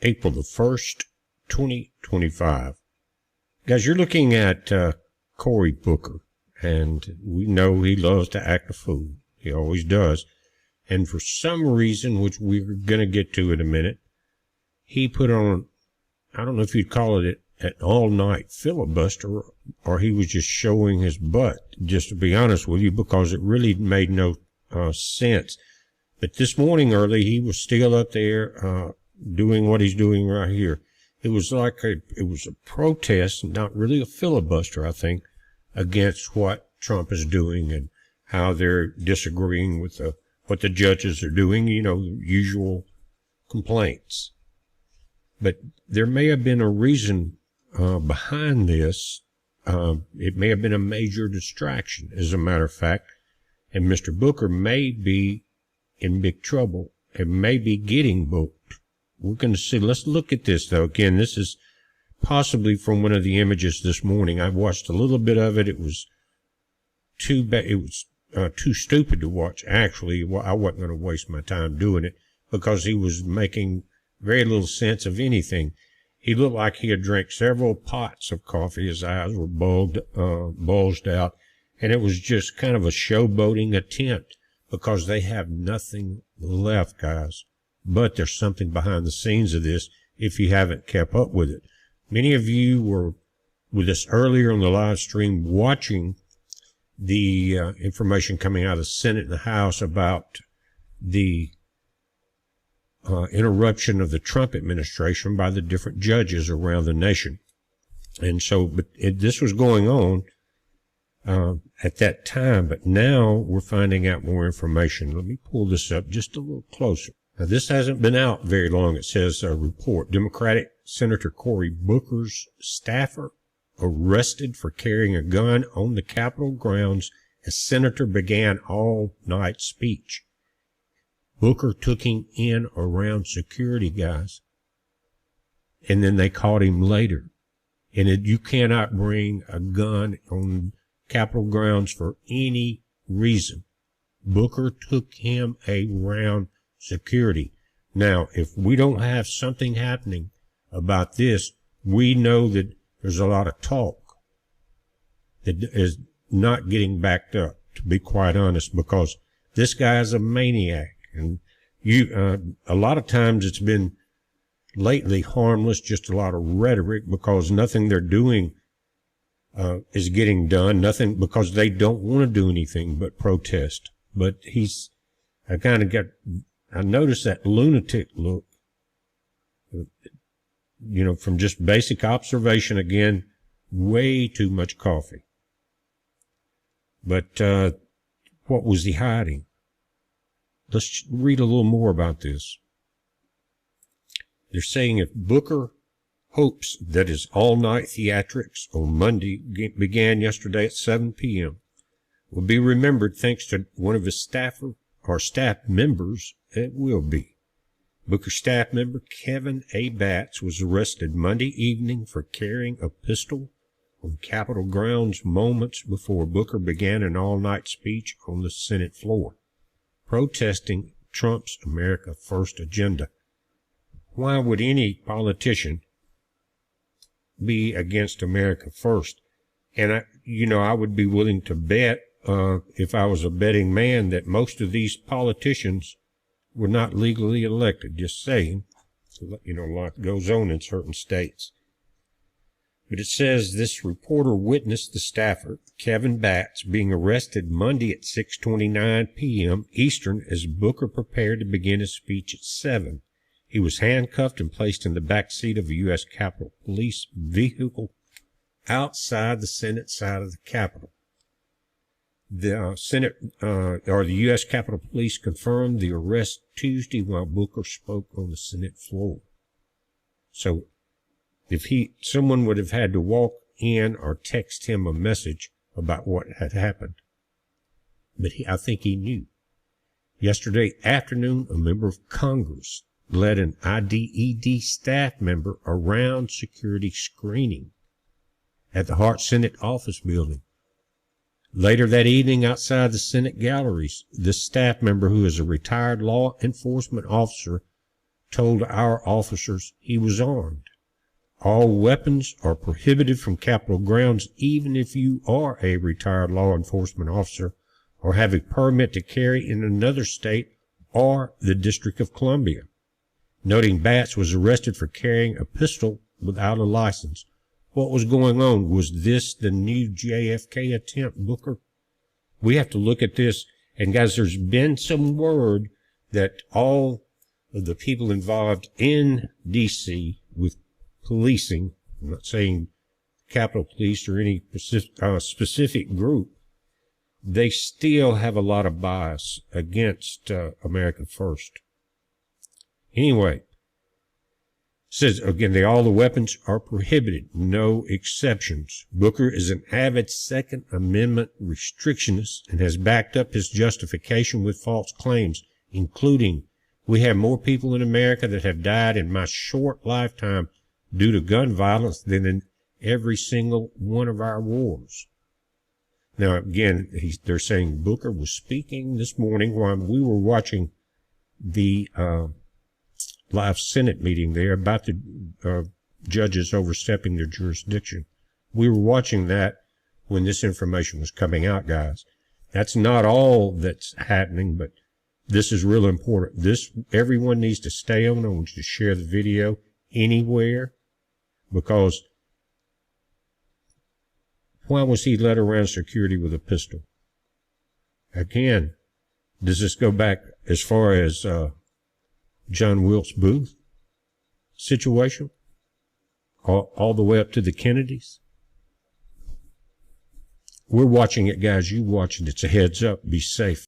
April the 1st, 2025. Guys, you're looking at Cory Booker, and we know he loves to act a fool. He always does. And for some reason, which we're going to get to in a minute, he put on, I don't know if you'd call it an all-night filibuster, or he was just showing his butt, just to be honest with you, because it really made no sense. But this morning early, he was still up there doing what he's doing right here. It was like it was a protest, not really a filibuster, I think, against what Trump is doing and how they're disagreeing with what the judges are doing, you know, the usual complaints. But there may have been a reason behind this. It may have been a major distraction, as a matter of fact, and Mr. Booker may be in big trouble and may be getting booked. We're going to see. Let's look at this, though. Again, this is possibly from one of the images this morning. I watched a little bit of it. It was too bad. It was too stupid to watch. Actually, I wasn't going to waste my time doing it because he was making very little sense of anything. He looked like he had drank several pots of coffee. His eyes were bulged out, and it was just kind of a showboating attempt because they have nothing left, guys. But there's something behind the scenes of this if you haven't kept up with it. Many of you were with us earlier on the live stream watching the information coming out of the Senate and the House about the interruption of the Trump administration by the different judges around the nation. And so, this was going on at that time, but now we're finding out more information. Let me pull this up just a little closer. Now, this hasn't been out very long. It says a report. Democratic Senator Cory Booker's staffer arrested for carrying a gun on the Capitol grounds as senator began all-night speech. Booker took him in around security guys, and then they caught him later. And you cannot bring a gun on Capitol grounds for any reason. Booker took him around security. Now, if we don't have something happening about this, we know that there's a lot of talk that is not getting backed up, to be quite honest, because this guy is a maniac. And a lot of times it's been lately harmless, just a lot of rhetoric, because nothing they're doing is getting done, nothing, because they don't want to do anything but protest. But I noticed that lunatic look, you know, from just basic observation. Again, way too much coffee. But what was he hiding? Let's read a little more about this. They're saying if Booker hopes that his all-night theatrics on Monday began yesterday at 7 p.m. will be remembered thanks to one of his staff members, it will be. Booker's staff member Kevin A. Batts was arrested Monday evening for carrying a pistol on Capitol grounds moments before Booker began an all-night speech on the Senate floor, protesting Trump's America First agenda. Why would any politician be against America First? And I would be willing to bet, if I was a betting man, that most of these politicians were not legally elected. Just saying. A lot goes on in certain states. But it says this reporter witnessed the staffer, Kevin Batts, being arrested Monday at 6:29 p.m. Eastern as Booker prepared to begin his speech at 7. He was handcuffed and placed in the back seat of a U.S. Capitol Police vehicle outside the Senate side of the Capitol. The the U.S. Capitol Police confirmed the arrest Tuesday while Booker spoke on the Senate floor. So, if someone would have had to walk in or text him a message about what had happened. But I think he knew. Yesterday afternoon, a member of Congress led an IDED staff member around security screening at the Hart Senate office building. Later that evening, outside the Senate galleries, this staff member, who is a retired law enforcement officer, told our officers he was armed. All weapons are prohibited from Capitol grounds, even if you are a retired law enforcement officer or have a permit to carry in another state or the District of Columbia. Noting Batts was arrested for carrying a pistol without a license. What was going on? Was this the new JFK attempt, Booker? We have to look at this. And guys, there's been some word that all of the people involved in D.C. with policing, I'm not saying Capitol Police or any specific group, they still have a lot of bias against America First. Anyway, says again, all the weapons are prohibited, no exceptions. Booker is an avid Second Amendment restrictionist and has backed up his justification with false claims, including, we have more people in America that have died in my short lifetime due to gun violence than in every single one of our wars. Now, again, they're saying Booker was speaking this morning while we were watching the live Senate meeting there about the judges overstepping their jurisdiction. We were watching that when this information was coming out, guys. That's not all that's happening, but this is real important. Everyone needs to stay on. I want you to share the video anywhere, because why was he led around security with a pistol? Again, does this go back as far as John Wilkes Booth situation, all the way up to the Kennedys? We're watching it, guys. You watch it. It's a heads up. Be safe.